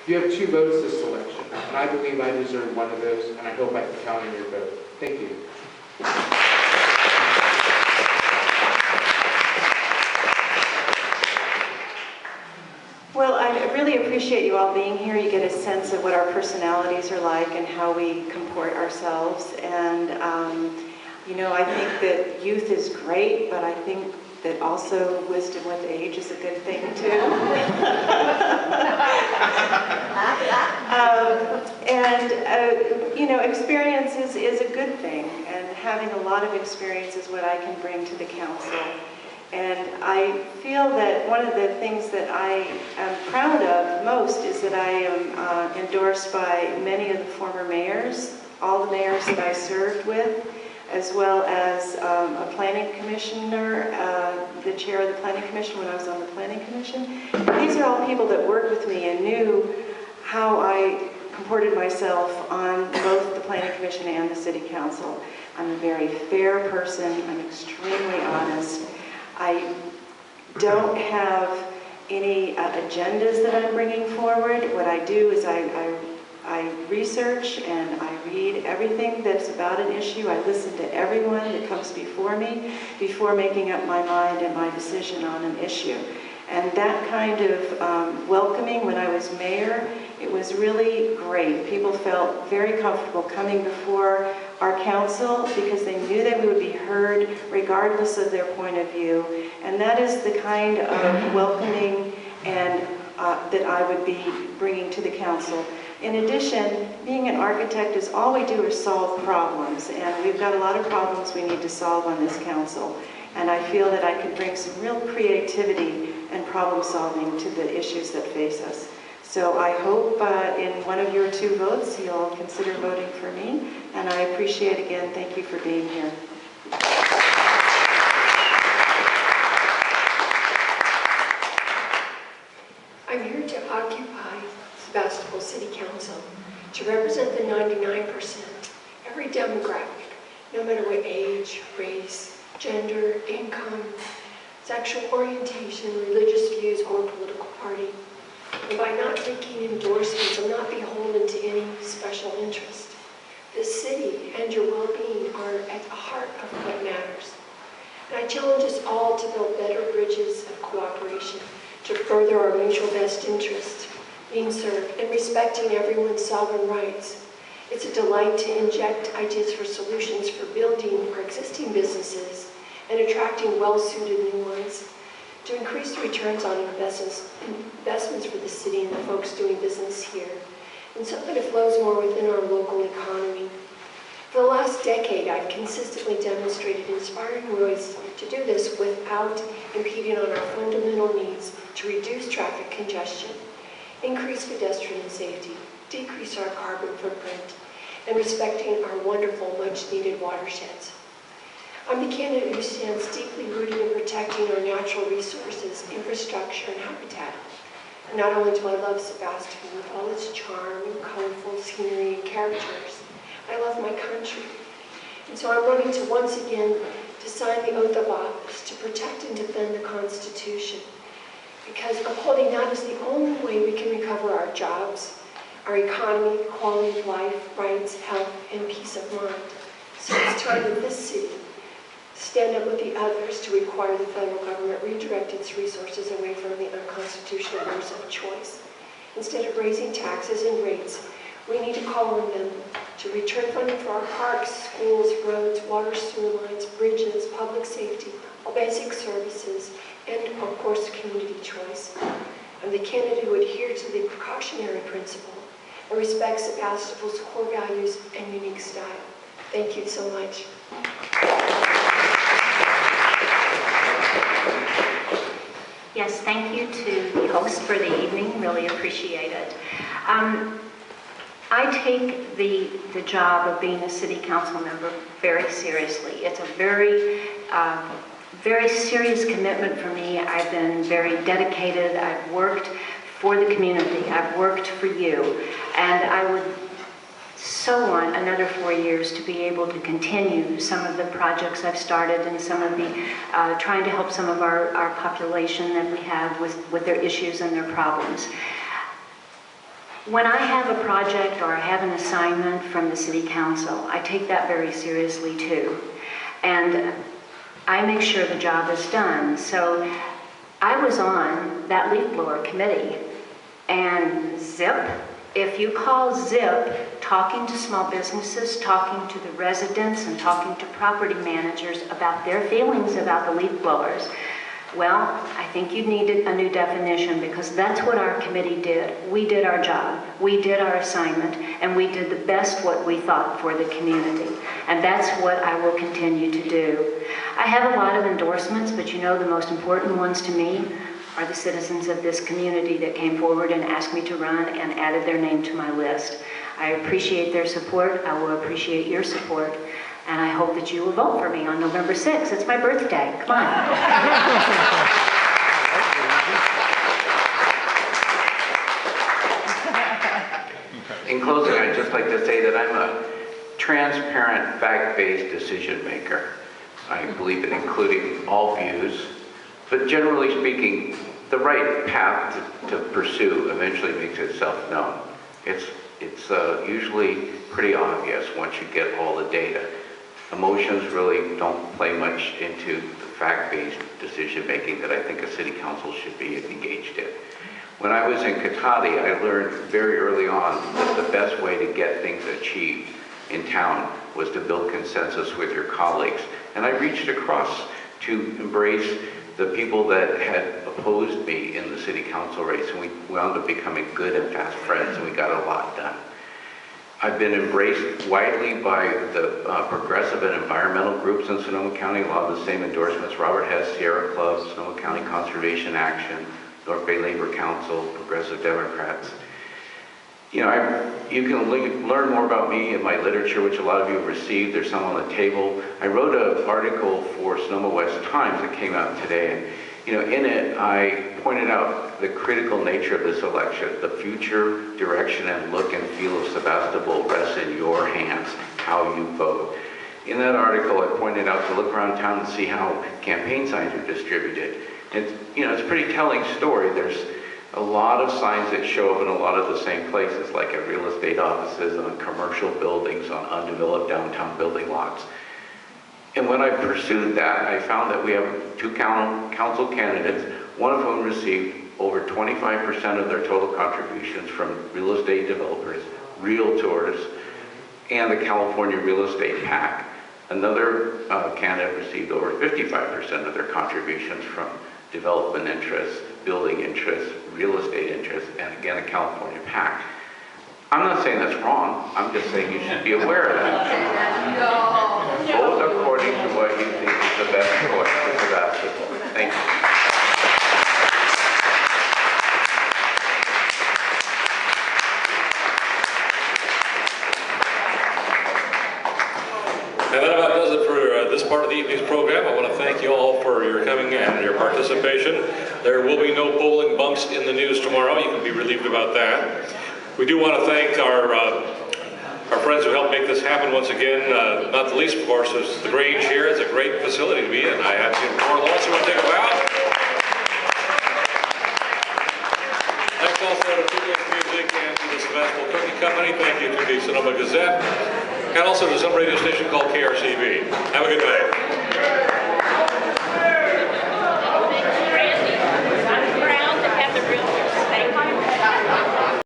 You have 2 votes this election, and I believe I deserve one of those, and I hope I can count on your vote. Thank you. Well, I really appreciate you all being here. You get a sense of what our personalities are like and how we comport ourselves. And, you know, I think that youth is great, but I think that also wisdom with age is a good thing, too. You know, experience is a good thing. And having a lot of experience is what I can bring to the council. And I feel that one of the things that I am proud of most is that I am endorsed by many of the former mayors, all the mayors that I served with, as well as a planning commissioner, the chair of the planning commission when I was on the planning commission. These are all people that worked with me and knew how I comported myself on both the planning commission and the city council. I'm a very fair person. I'm extremely honest. I don't have any agendas that I'm bringing forward. What I do is I research and I read everything that's about an issue. I listen to everyone that comes before me before making up my mind and my decision on an issue. And that kind of welcoming when I was mayor, it was really great. People felt very comfortable coming before our council because they knew that we would be heard regardless of their point of view. And that is the kind of welcoming and that I would be bringing to the council. In addition, being an architect is all we do is solve problems. And we've got a lot of problems we need to solve on this council. And I feel that I can bring some real creativity and problem solving to the issues that face us. So I hope in one of your 2 votes you'll consider voting for me. And I appreciate again, thank you for being here. I'm here to occupy Sebastopol City Council to represent the 99%, every demographic, no matter what age, race, gender, income, sexual orientation, religious views, or political party. And by not making endorsements, I'm not beholden to any special interest. This city and your well-being are at the heart of what matters. And I challenge us all to build better bridges of cooperation to further our mutual best interests, being served, and respecting everyone's sovereign rights. It's a delight to inject ideas for solutions for building our existing businesses and attracting well-suited new ones, to increase the returns on investments for the city and the folks doing business here, and so that it flows more within our local economy. For the last decade, I've consistently demonstrated inspiring ways to do this without impeding on our fundamental needs to reduce traffic congestion, increase pedestrian safety, decrease our carbon footprint, and respecting our wonderful, much-needed watersheds. I'm the candidate who stands deeply rooted in protecting our natural resources, infrastructure, and habitat. And not only do I love Sebastopol with all its charm and colorful scenery and characters, I love my country. And so I'm running to once again to sign the oath of office to protect and defend the Constitution, because upholding that is the only way we can recover our jobs, our economy, quality of life, rights, health, and peace of mind. So it's time that this city stand up with the others to require the federal government redirect its resources away from the unconstitutional rules of choice. Instead of raising taxes and rates, we need to call on them to return funding for our parks, schools, roads, water, sewer lines, bridges, public safety, all basic services, and of course, community choice. I'm the candidate who adheres to the precautionary principle and respects Sebastopol's core values and unique style. Thank you so much. Yes, thank you to the host for the evening. Really appreciate it. I take the job of being a city council member very seriously. It's a very serious commitment for me. I've been very dedicated. I've worked for the community. I've worked for you. And I would so want another 4 years to be able to continue some of the projects I've started and some of the trying to help some of our population that we have with their issues and their problems. When I have a project or I have an assignment from the city council, I take that very seriously too. And I make sure the job is done. So I was on that leaf blower committee, and zip, if you call zip, talking to small businesses, talking to the residents, and talking to property managers about their feelings about the leaf blowers, well, I think you needed a new definition, because that's what our committee did. We did our job, we did our assignment, and we did the best what we thought for the community. And that's what I will continue to do. I have a lot of endorsements, but you know the most important ones to me are the citizens of this community that came forward and asked me to run and added their name to my list. I appreciate their support. I will appreciate your support. And I hope that you will vote for me on November 6th. It's my birthday. Come on. In closing, I'd just like to say that I'm a transparent, fact-based decision maker. I believe in including all views, but generally speaking, the right path to pursue eventually makes itself known. It's usually pretty obvious once you get all the data. Emotions really don't play much into the fact-based decision-making that I think a city council should be engaged in. When I was in Katati, I learned very early on that the best way to get things achieved in town was to build consensus with your colleagues. And I reached across to embrace the people that had opposed me in the city council race, and we wound up becoming good and fast friends, and we got a lot done. I've been embraced widely by the progressive and environmental groups in Sonoma County, a lot of the same endorsements Robert has: Sierra Club, Sonoma County Conservation Action, North Bay Labor Council, Progressive Democrats. You know, you can learn more about me in my literature, which a lot of you have received. There's some on the table. I wrote an article for Sonoma West Times that came out today, and in it, I pointed out the critical nature of this election. The future direction and look and feel of Sebastopol rests in your hands, how you vote. In that article, I pointed out to look around town and see how campaign signs are distributed. It's a pretty telling story. There's a lot of signs that show up in a lot of the same places, like at real estate offices, on commercial buildings, on undeveloped downtown building lots. And when I pursued that, I found that we have two council candidates, one of whom received over 25% of their total contributions from real estate developers, realtors, and the California Real Estate PAC. Another candidate received over 55% of their contributions from development interests, building interests, real estate interests, and again, a California PAC. I'm not saying that's wrong. I'm just saying you should be aware of that. Vote according to what you think is the best choice for Sebastopol. Thank you. And that about does it for this part of the evening's program. I want to thank you all for your coming and your participation. There will be no polling bumps in the news tomorrow. You can be relieved about that. We do want to thank our friends who helped make this happen once again. Not the least, of course, is the Grange here. It's a great facility to be in. I have seen more lots. You want to take a bow? Thanks also to People's Music and to the Sebastopol Cookie Company. Thank you to the Sonoma Gazette. And also to some radio station called KRCB. Have a good night.